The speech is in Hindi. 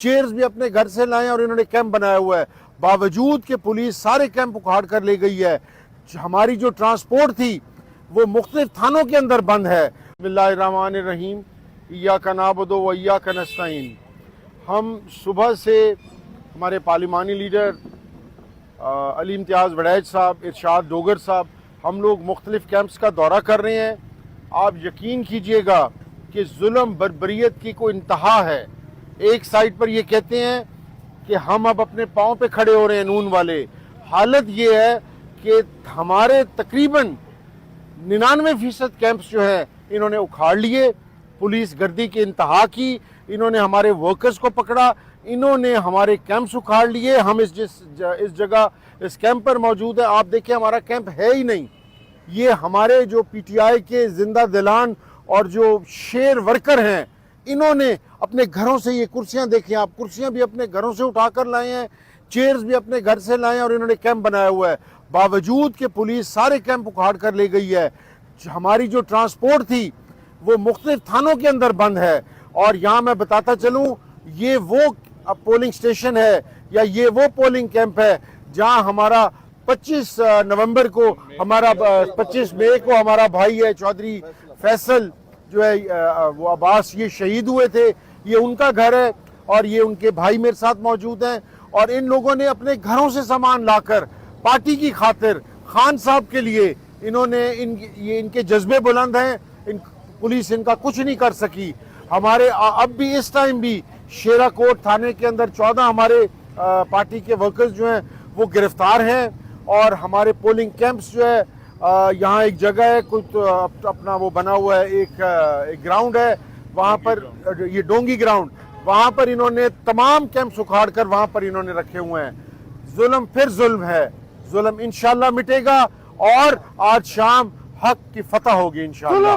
चेयर्स भी अपने घर से लाए और इन्होंने कैंप बनाया हुआ है, बावजूद कि पुलिस सारे कैंप उखाड़ कर ले गई है। हमारी जो ट्रांसपोर्ट थी वो मुख्तलिफ थानों के अंदर बंद है। बिस्मिल्लाहिर्रहमानिर्रहीम, इय्याका नअबुदु व इय्याका नस्तईन। हम सुबह से हमारे पार्लिमानी लीडर अली इम्तियाज़ वड़ैच साहब, इरशाद डोगर साहब, हम लोग मुख्तलिफ कैंप्स का दौरा कर रहे हैं। आप यकीन कीजिएगा कि जुल्म बर्बरियत की कोई इंतहा है। एक साइड पर ये कहते हैं कि हम अब अपने पाँव पे खड़े हो रहे हैं नून वाले। हालत ये है कि हमारे तकरीबन 99% कैंप्स जो है इन्होंने उखाड़ लिए। पुलिस गर्दी की इंतहा की, इन्होंने हमारे वर्कर्स को पकड़ा, इन्होंने हमारे कैंप्स उखाड़ लिए। हम इस जगह इस कैंप पर मौजूद है, आप देखिए हमारा कैंप है ही नहीं। ये हमारे जो पीटीआई के जिंदा दिलान और जो शेर वर्कर हैं, इन्होंने अपने घरों से ये कुर्सियां देखिए, आप कुर्सियां भी अपने घरों से उठाकर लाए हैं, चेयर्स भी अपने घर से लाए हैं और इन्होंने कैंप बनाया हुआ है, बावजूद कि पुलिस सारे कैंप उखाड़ कर ले गई है। हमारी जो ट्रांसपोर्ट थी वो मुख्तलिफ थानों के अंदर बंद है। और यहाँ मैं बताता चलूँ, ये वो पोलिंग स्टेशन है या ये वो पोलिंग कैंप है जहाँ हमारा 25 नवंबर को, हमारा 25 मई को हमारा भाई है चौधरी फैसल जो है वो अब्बास, ये शहीद हुए थे। ये उनका घर है और ये उनके भाई मेरे साथ मौजूद हैं। और इन लोगों ने अपने घरों से सामान लाकर पार्टी की खातिर खान साहब के लिए इन्होंने ये इनके जज्बे बुलंद हैं। पुलिस इनका कुछ नहीं कर सकी। हमारे अब भी इस टाइम भी शेराकोट थाने के अंदर 14 हमारे पार्टी के वर्कर्स जो हैं वो गिरफ्तार हैं। और हमारे पोलिंग कैंप्स जो है, यहाँ एक जगह है कुछ तो अपना वो बना हुआ है, एक ग्राउंड है वहाँ पर, ये डोंगी ग्राउंड, वहाँ पर इन्होंने तमाम कैंप्स उखाड़ कर वहाँ पर इन्होंने रखे हुए हैं। जुल्म फिर जुल्म है, जुल्म इंशाल्लाह मिटेगा और आज शाम हक की फतह होगी इंशाल्लाह।